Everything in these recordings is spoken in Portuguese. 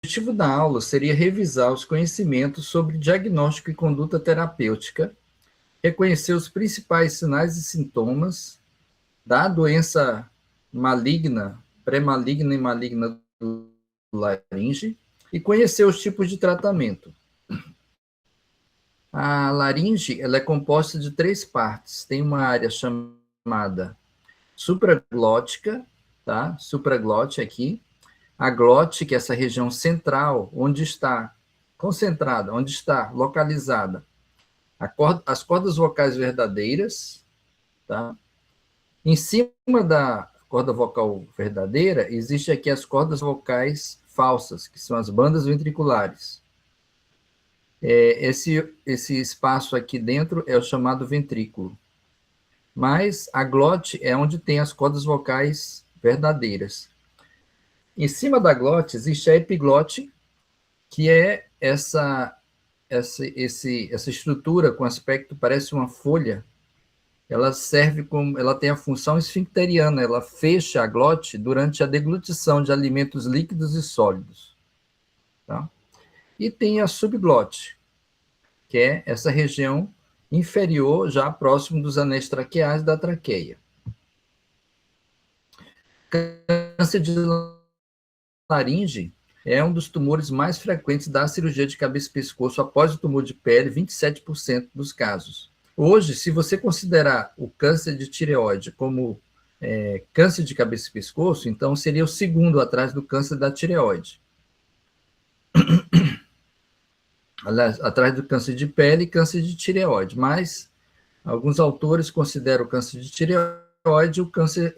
objetivo da aula seria revisar os conhecimentos sobre diagnóstico e conduta terapêutica, reconhecer os principais sinais e sintomas da doença maligna, pré-maligna e maligna do laringe, e conhecer os tipos de tratamento. A laringe ela é composta de 3 partes. Tem uma área chamada supraglótica, tá? Supraglote aqui. A glote, que é essa região central, onde está concentrada, onde está localizada as cordas vocais verdadeiras, tá? Em cima da corda vocal verdadeira, existe aqui as cordas vocais falsas, que são as bandas ventriculares. Esse espaço aqui dentro é o chamado ventrículo. Mas a glote é onde tem as cordas vocais verdadeiras. Em cima da glote existe a epiglote, que é essa estrutura com aspecto, parece uma folha. Ela serve como, ela tem a função esfincteriana, ela fecha a glote durante a deglutição de alimentos líquidos e sólidos. Tá? E tem a subglote, que é essa região inferior, já próximo dos anéis traqueais da traqueia. Câncer de laringe é um dos tumores mais frequentes da cirurgia de cabeça e pescoço após o tumor de pele, 27% dos casos. Hoje, se você considerar o câncer de tireoide como câncer de cabeça e pescoço, então seria o segundo atrás do câncer da tireoide. Aliás, atrás do câncer de pele e câncer de tireoide, mas alguns autores consideram o câncer de tireoide o câncer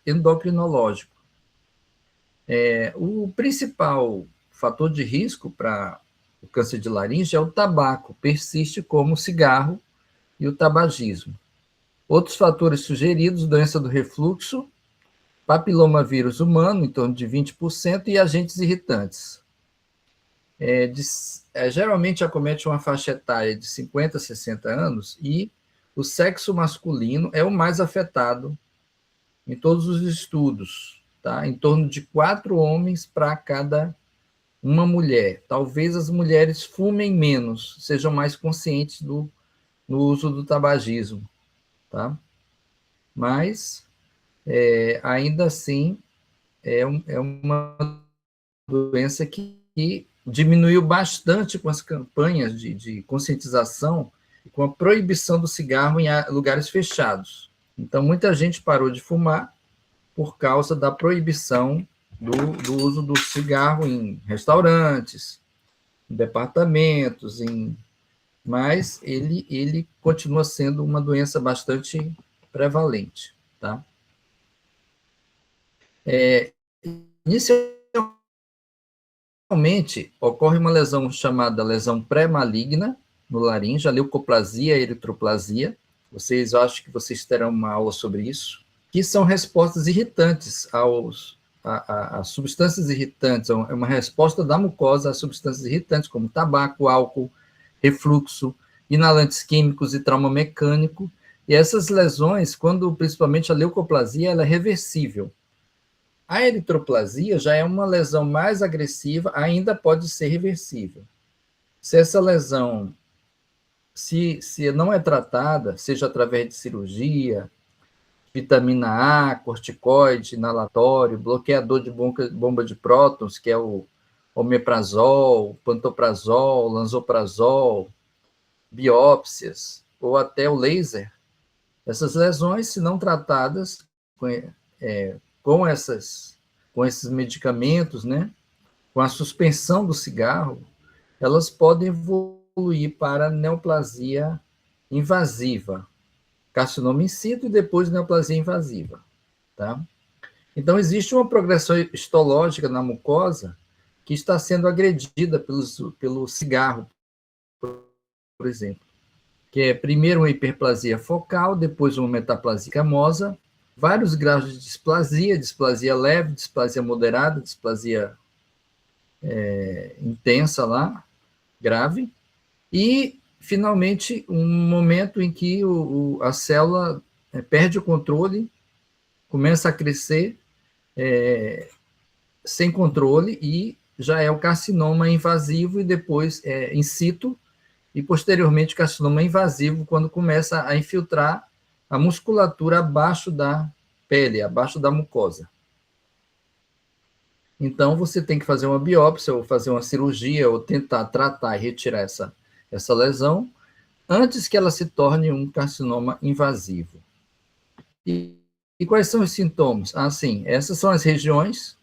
endocrinológico. O principal fator de risco para o câncer de laringe é o tabaco, persiste como o cigarro e o tabagismo. Outros fatores sugeridos, doença do refluxo, papilomavírus humano, em torno de 20%, e agentes irritantes. Geralmente acomete uma faixa etária de 50 a 60 anos e o sexo masculino é o mais afetado em todos os estudos, tá? Em torno de 4 homens para cada uma mulher. Talvez as mulheres fumem menos, sejam mais conscientes no uso do tabagismo, tá? Mas, ainda assim, é uma doença que diminuiu bastante com as campanhas de conscientização e com a proibição do cigarro em lugares fechados. Então, muita gente parou de fumar por causa da proibição do uso do cigarro em restaurantes, em departamentos, mas ele continua sendo uma doença bastante prevalente, tá? Inicialmente, ocorre uma lesão chamada lesão pré-maligna no laringe, a leucoplasia, a eritroplasia. Vocês, acho que vocês terão uma aula sobre isso, que são respostas irritantes a substâncias irritantes, é uma resposta da mucosa a substâncias irritantes, como tabaco, álcool, refluxo, inalantes químicos e trauma mecânico. E essas lesões, quando principalmente a leucoplasia, ela é reversível. A eritroplasia já é uma lesão mais agressiva, ainda pode ser reversível. Se essa lesão, se não é tratada, seja através de cirurgia, vitamina A, corticoide, inalatório, bloqueador de bomba de prótons, que é o omeprazol, pantoprazol, lanzoprazol, biópsias, ou até o laser, essas lesões, se não tratadas com esses medicamentos, né, com a suspensão do cigarro, elas podem evoluir para neoplasia invasiva, carcinoma in situ e depois neoplasia invasiva, tá? Então, existe uma progressão histológica na mucosa que está sendo agredida pelo cigarro, por exemplo, que é primeiro uma hiperplasia focal, depois uma metaplasia camosa, vários graus de displasia, displasia leve, displasia moderada, displasia intensa lá, grave, e, finalmente, um momento em que a célula perde o controle, começa a crescer sem controle e já é o carcinoma invasivo e depois in situ, e posteriormente o carcinoma invasivo, quando começa a infiltrar a musculatura abaixo da pele, abaixo da mucosa. Então, você tem que fazer uma biópsia, ou fazer uma cirurgia, ou tentar tratar e retirar essa lesão, antes que ela se torne um carcinoma invasivo. E quais são os sintomas? Sim, essas são as regiões,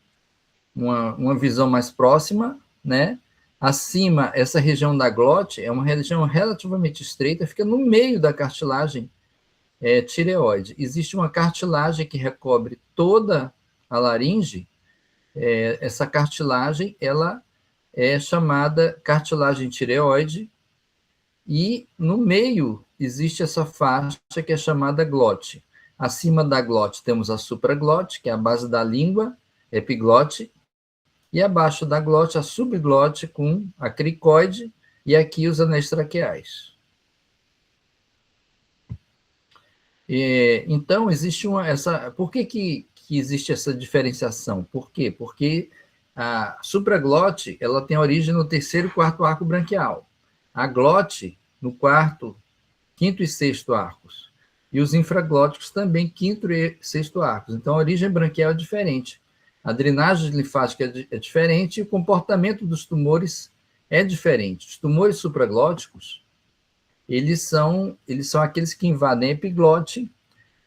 uma visão mais próxima, né? Acima, essa região da glote é uma região relativamente estreita, fica no meio da cartilagem tireoide. Existe uma cartilagem que recobre toda a laringe. Essa cartilagem, ela é chamada cartilagem tireoide, e no meio existe essa faixa que é chamada glote. Acima da glote temos a supraglote, que é a base da língua, epiglote, e abaixo da glote a subglote com a cricoide e aqui os anéis traqueais. Então, existe por que existe essa diferenciação? Por quê? Porque a supraglote, ela tem origem no terceiro e quarto arco branquial. A glote, no quarto, quinto e sexto arcos. E os infraglóticos também, quinto e sexto arcos. Então, a origem branquial é diferente. A drenagem linfática é diferente e o comportamento dos tumores é diferente. Os tumores supraglóticos, eles são aqueles que invadem a epiglote,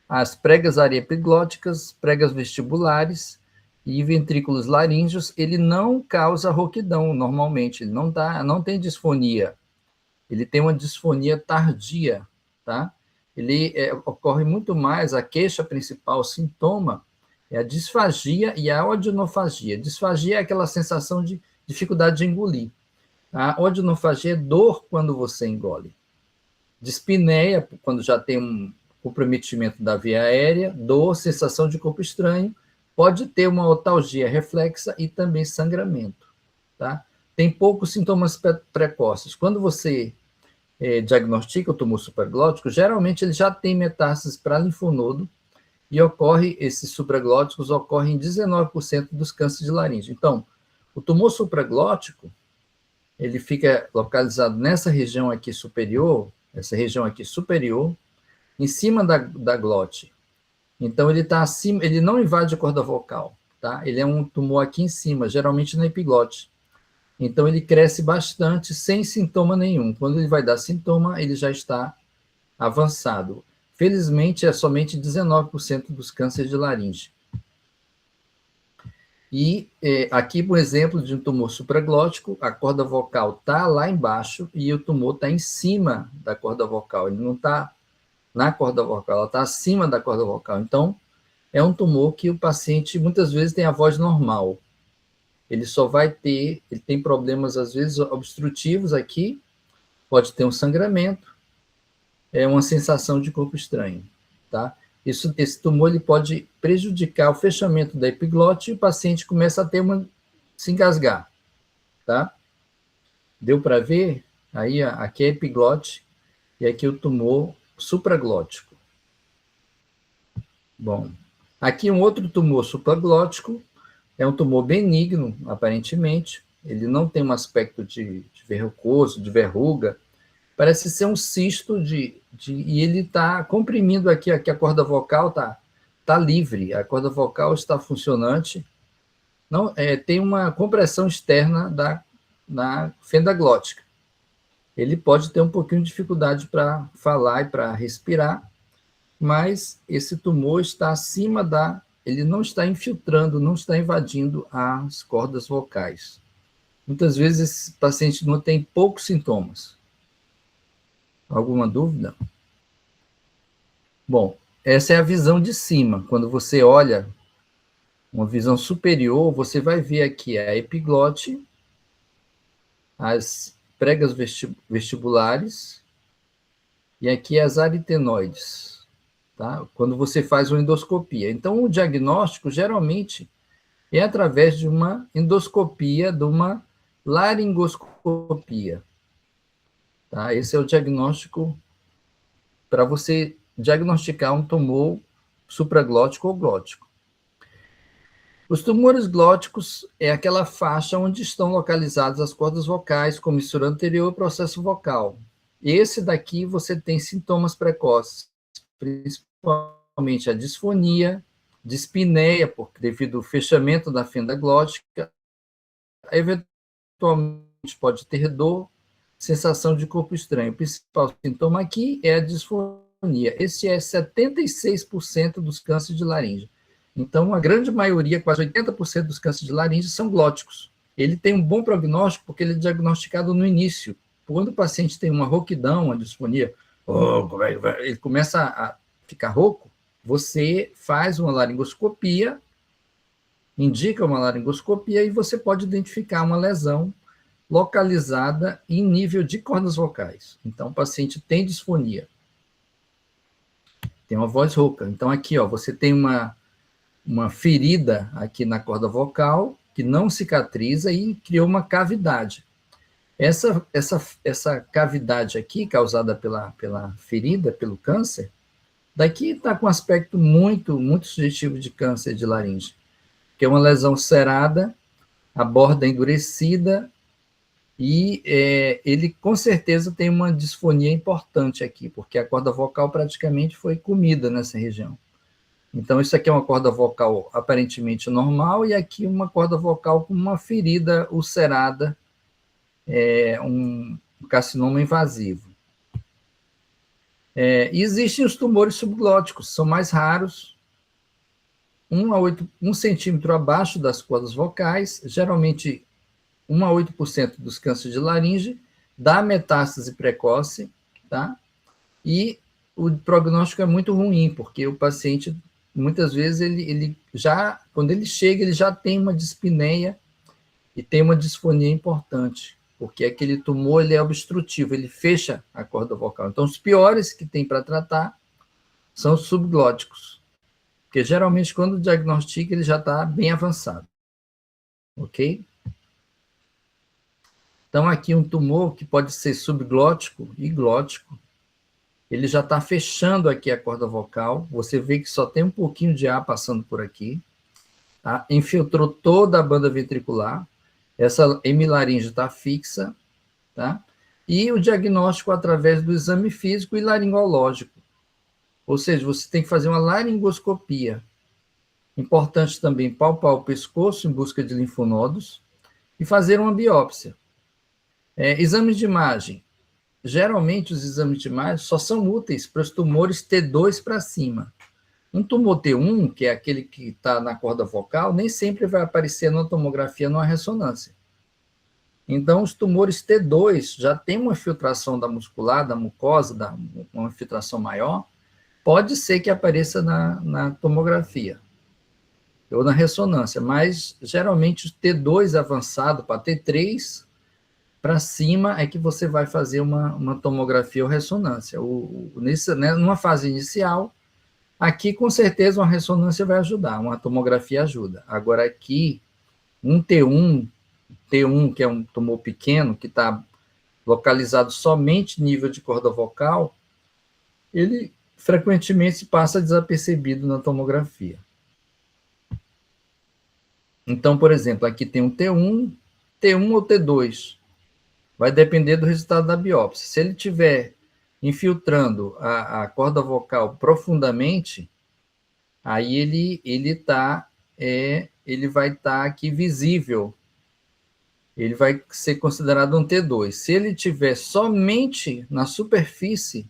as pregas ariepiglóticas, pregas vestibulares e ventrículos laríngeos. Ele não causa rouquidão normalmente, ele não tem disfonia. Ele tem uma disfonia tardia, tá? Ele ocorre muito mais, a queixa principal, o sintoma, é a disfagia e a odinofagia. Disfagia é aquela sensação de dificuldade de engolir. A odinofagia é dor quando você engole. Dispneia, quando já tem um comprometimento da via aérea, dor, sensação de corpo estranho, pode ter uma otalgia reflexa e também sangramento, tá? Tem poucos sintomas precoces. Quando você diagnostica o tumor supraglótico, geralmente ele já tem metástases para linfonodo e esses supraglóticos ocorrem em 19% dos cânceres de laringe. Então, o tumor supraglótico, ele fica localizado nessa região aqui superior, em cima da glote. Então, ele está acima, ele não invade a corda vocal, tá? Ele é um tumor aqui em cima, geralmente na epiglote. Então, ele cresce bastante, sem sintoma nenhum. Quando ele vai dar sintoma, ele já está avançado. Felizmente, é somente 19% dos cânceres de laringe. E aqui, por exemplo, de um tumor supraglótico, a corda vocal está lá embaixo e o tumor está em cima da corda vocal. Ele não está na corda vocal, ela está acima da corda vocal. Então, é um tumor que o paciente muitas vezes tem a voz normal. Ele tem problemas, às vezes, obstrutivos aqui, pode ter um sangramento, uma sensação de corpo estranho, tá? Esse tumor ele pode prejudicar o fechamento da epiglote e o paciente começa a se engasgar, tá? Deu para ver? Aí, aqui é a epiglote e aqui o tumor supraglótico. Bom, aqui um outro tumor supraglótico, é um tumor benigno, aparentemente, ele não tem um aspecto de verrucoso, de verruga, parece ser um cisto e ele está comprimindo aqui a corda vocal está livre, a corda vocal está funcionante, não tem uma compressão externa na fenda glótica. Ele pode ter um pouquinho de dificuldade para falar e para respirar, mas esse tumor está acima ele não está infiltrando, não está invadindo as cordas vocais. Muitas vezes esse paciente não tem poucos sintomas. Alguma dúvida? Bom, essa é a visão de cima. Quando você olha uma visão superior, você vai ver aqui a epiglote, as pregas vestibulares e aqui as aritenoides, tá? Quando você faz uma endoscopia. Então, o diagnóstico, geralmente, é através de uma endoscopia, de uma laringoscopia. Tá? Esse é o diagnóstico para você diagnosticar um tumor supraglótico ou glótico. Os tumores glóticos é aquela faixa onde estão localizadas as cordas vocais, com missura anterior ao processo vocal. Esse daqui você tem sintomas precoces, principalmente a disfonia, dispneia, porque devido ao fechamento da fenda glótica, eventualmente pode ter dor, sensação de corpo estranho. O principal sintoma aqui é a disfonia. Esse é 76% dos cânceres de laringe. Então, a grande maioria, quase 80% dos cânceres de laringe são glóticos. Ele tem um bom prognóstico porque ele é diagnosticado no início. Quando o paciente tem uma rouquidão, uma disfonia, ele começa a ficar rouco, você faz uma laringoscopia, indica uma laringoscopia e você pode identificar uma lesão localizada em nível de cordas vocais. Então, o paciente tem disfonia, tem uma voz rouca. Então, aqui, ó, você tem uma ferida aqui na corda vocal que não cicatriza e criou uma cavidade. Essa cavidade aqui, causada pela ferida, pelo câncer, daqui está com aspecto muito, muito sugestivo de câncer de laringe, que é uma lesão cerada, a borda endurecida, e ele com certeza tem uma disfonia importante aqui, porque a corda vocal praticamente foi comida nessa região. Então, isso aqui é uma corda vocal aparentemente normal, e aqui uma corda vocal com uma ferida ulcerada, um carcinoma invasivo. Existem os tumores subglóticos, são mais raros, 1 centímetro abaixo das cordas vocais, geralmente 1 a 8% dos cânceres de laringe, dá metástase precoce, tá? E o prognóstico é muito ruim, porque o paciente, muitas vezes, ele já, quando ele chega, ele já tem uma dispneia e tem uma disfonia importante, porque aquele tumor ele é obstrutivo, ele fecha a corda vocal. Então, os piores que tem para tratar são os subglóticos, porque geralmente, quando diagnostica, ele já está bem avançado. Ok? Então, aqui um tumor que pode ser subglótico e glótico, ele já está fechando aqui a corda vocal, você vê que só tem um pouquinho de ar passando por aqui, tá? Infiltrou toda a banda ventricular, essa hemilaringe está fixa, tá? E o diagnóstico através do exame físico e laringológico, ou seja, você tem que fazer uma laringoscopia. Importante também palpar o pescoço em busca de linfonodos e fazer uma biópsia. Exames de imagem. Geralmente, os exames de imagem só são úteis para os tumores T2 para cima. Um tumor T1, que é aquele que está na corda vocal, nem sempre vai aparecer na tomografia, numa ressonância. Então, os tumores T2 já tem uma filtração da muscular, da mucosa, uma filtração maior, pode ser que apareça na tomografia ou na ressonância, mas geralmente o T2 avançado para T3 para cima é que você vai fazer uma tomografia ou ressonância. Numa fase inicial, aqui com certeza uma ressonância vai ajudar, uma tomografia ajuda. Agora aqui, um T1, que é um tumor pequeno, que está localizado somente no nível de corda vocal, ele frequentemente passa desapercebido na tomografia. Então, por exemplo, aqui tem um T1 ou T2, vai depender do resultado da biópsia. Se ele estiver infiltrando a corda vocal profundamente, aí ele vai estar aqui visível, ele vai ser considerado um T2. Se ele estiver somente na superfície,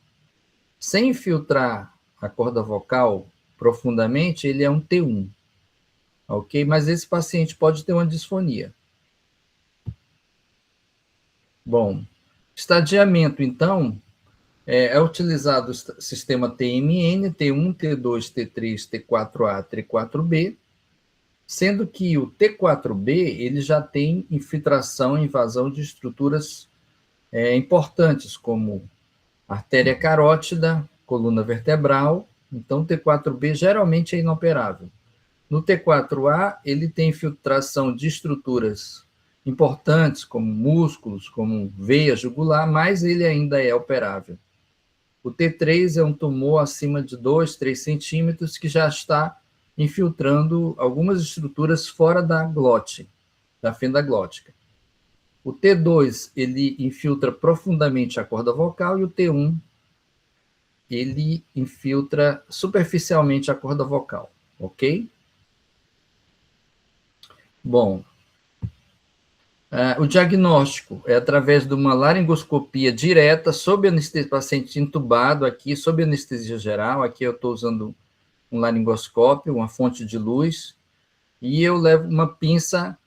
sem infiltrar a corda vocal profundamente, ele é um T1, ok? Mas esse paciente pode ter uma disfonia. Bom, estadiamento, então, é utilizado o sistema TMN, T1, T2, T3, T4A, T4B, sendo que o T4B ele já tem infiltração e invasão de estruturas importantes, como artéria carótida, coluna vertebral. Então, o T4B geralmente é inoperável. No T4A, ele tem infiltração de estruturas importantes, como músculos, como veia jugular, mas ele ainda é operável. O T3 é um tumor acima de 2, 3 centímetros, que já está infiltrando algumas estruturas fora da glote, da fenda glótica. O T2, ele infiltra profundamente a corda vocal, e o T1, ele infiltra superficialmente a corda vocal, ok? Bom, o diagnóstico é através de uma laringoscopia direta, sob anestesia, paciente entubado aqui, sob anestesia geral. Aqui eu estou usando um laringoscópio, uma fonte de luz, e eu levo uma pinça.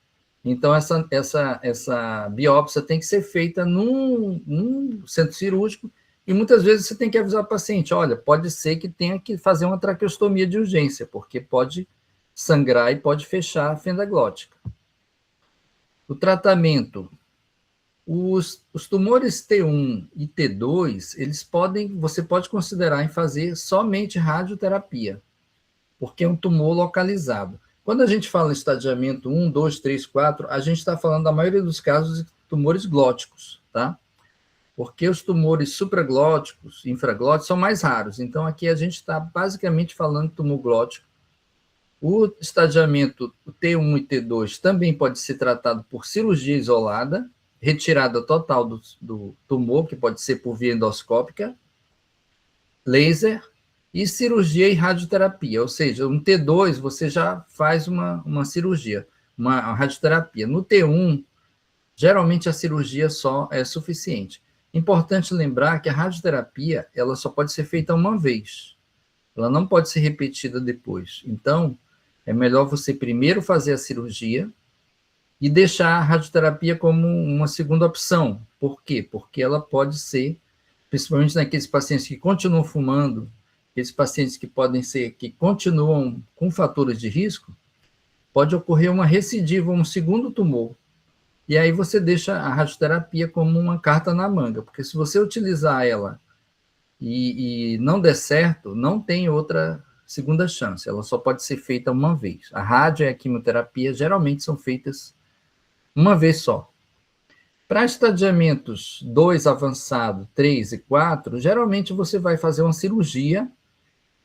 Então, essa biópsia tem que ser feita num centro cirúrgico, e muitas vezes você tem que avisar o paciente, olha, pode ser que tenha que fazer uma traqueostomia de urgência, porque pode sangrar e pode fechar a fenda glótica. O tratamento, os tumores T1 e T2, você pode considerar em fazer somente radioterapia, porque é um tumor localizado. Quando a gente fala em estadiamento 1, 2, 3, 4, a gente está falando, na maioria dos casos, de tumores glóticos, tá? Porque os tumores supraglóticos, infraglóticos, são mais raros. Então, aqui a gente está basicamente falando de tumor glótico. O estadiamento T1 e T2 também pode ser tratado por cirurgia isolada, retirada total do tumor, que pode ser por via endoscópica, laser, e cirurgia e radioterapia. Ou seja, no T2 você já faz uma cirurgia, uma radioterapia. No T1, geralmente a cirurgia só é suficiente. Importante lembrar que a radioterapia ela só pode ser feita uma vez. Ela não pode ser repetida depois. Então, é melhor você primeiro fazer a cirurgia e deixar a radioterapia como uma segunda opção. Por quê? Porque ela pode ser, principalmente naqueles pacientes que continuam fumando, aqueles pacientes que continuam com fatores de risco, pode ocorrer uma recidiva, um segundo tumor. E aí você deixa a radioterapia como uma carta na manga, porque se você utilizar ela e não der certo, não tem outra segunda chance, ela só pode ser feita uma vez. A rádio e a quimioterapia geralmente são feitas uma vez só. Para estadiamentos 2 avançado, 3 e 4, geralmente você vai fazer uma cirurgia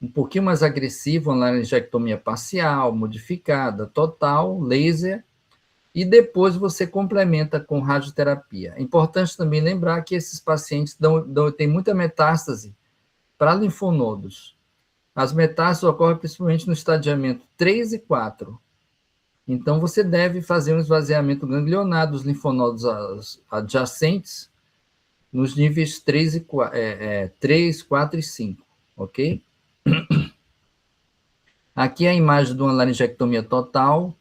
um pouquinho mais agressiva, uma laringectomia parcial, modificada, total, laser, e depois você complementa com radioterapia. É importante também lembrar que esses pacientes têm muita metástase para linfonodos. As metástases ocorrem principalmente no estadiamento 3 e 4. Então, você deve fazer um esvaziamento ganglionar dos linfonodos adjacentes nos níveis 3, 4 e 5, ok? Aqui é a imagem de uma laringectomia total,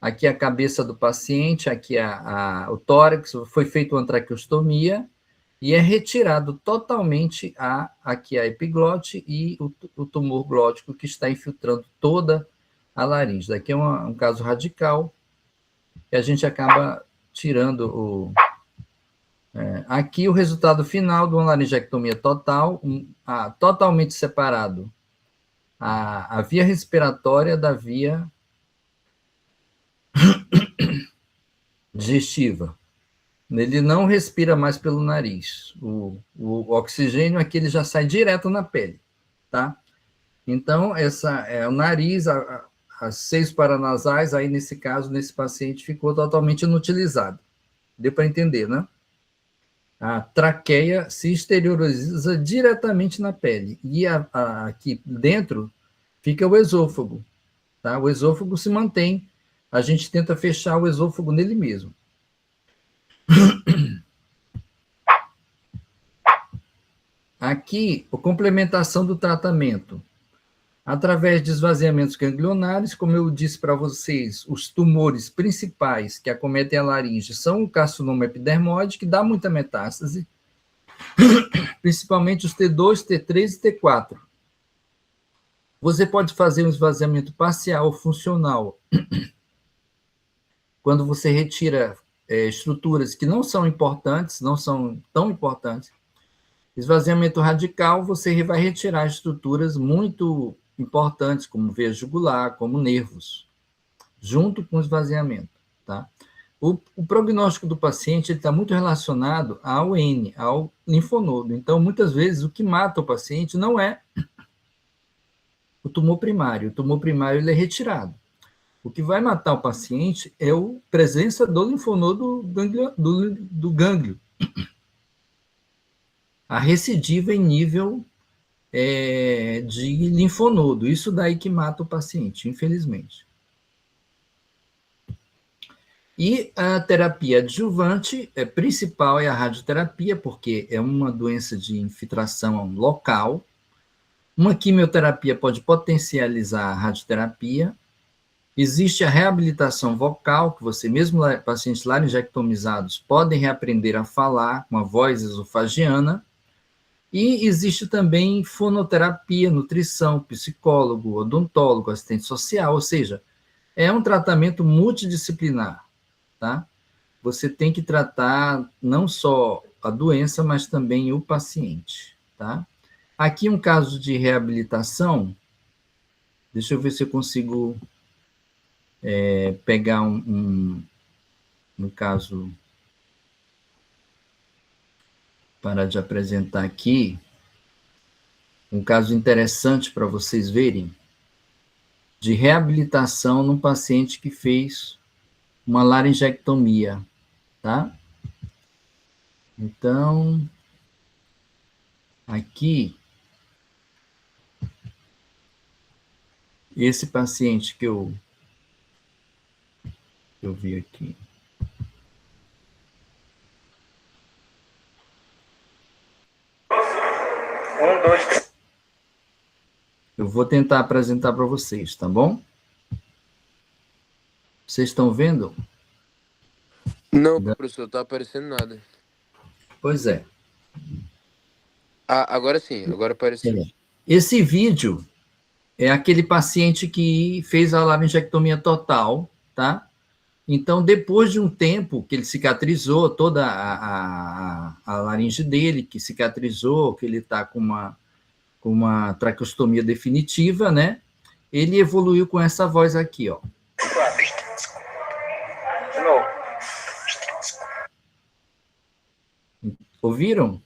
aqui é a cabeça do paciente, aqui é o tórax, foi feita uma traqueostomia, e é retirado totalmente aqui a epiglote e o tumor glótico que está infiltrando toda a laringe. Daqui é um caso radical, que a gente acaba tirando aqui o resultado final de uma laringectomia total, totalmente separado a via respiratória da via digestiva. Ele não respira mais pelo nariz. O oxigênio aqui ele já sai direto na pele, tá? Então, o nariz, as seios paranasais, aí nesse caso, nesse paciente, ficou totalmente inutilizado. Deu para entender, né? A traqueia se exterioriza diretamente na pele. E aqui dentro fica o esôfago, tá? O esôfago se mantém. A gente tenta fechar o esôfago nele mesmo. Aqui, a complementação do tratamento. Através de esvaziamentos ganglionares, como eu disse para vocês, os tumores principais que acometem a laringe são o carcinoma epidermoide, que dá muita metástase, principalmente os T2, T3 e T4. Você pode fazer um esvaziamento parcial ou funcional, quando você retira estruturas que não são importantes, não são tão importantes. Esvaziamento radical, você vai retirar estruturas muito importantes, como veia jugular, como nervos, junto com o esvaziamento, tá? O prognóstico do paciente está muito relacionado ao N, ao linfonodo. Então, muitas vezes, o que mata o paciente não é o tumor primário. O tumor primário ele é retirado. O que vai matar o paciente é a presença do linfonodo do gânglio. A recidiva em nível de linfonodo. Isso daí que mata o paciente, infelizmente. E a terapia adjuvante principal é a radioterapia, porque é uma doença de infiltração local. Uma quimioterapia pode potencializar a radioterapia. Existe a reabilitação vocal, que você, mesmo pacientes laringectomizados, podem reaprender a falar com a voz esofagiana. E existe também fonoterapia, nutrição, psicólogo, odontólogo, assistente social, ou seja, é um tratamento multidisciplinar. Tá? Você tem que tratar não só a doença, mas também o paciente. Tá? Aqui um caso de reabilitação, deixa eu ver se eu consigo pegar no caso, parar de apresentar aqui, um caso interessante para vocês verem, de reabilitação num paciente que fez uma laringectomia, tá? Então, aqui, esse paciente que eu vi aqui. Eu vou tentar apresentar para vocês, tá bom? Vocês estão vendo? Não, professor, não tá aparecendo nada. Pois é. Ah, agora sim, agora apareceu. Esse vídeo é aquele paciente que fez a laringectomia total, tá? Então, depois de um tempo que ele cicatrizou, toda a laringe dele, que cicatrizou, que ele está com uma traqueostomia definitiva, né? Ele evoluiu com essa voz aqui, ó. Ouviram?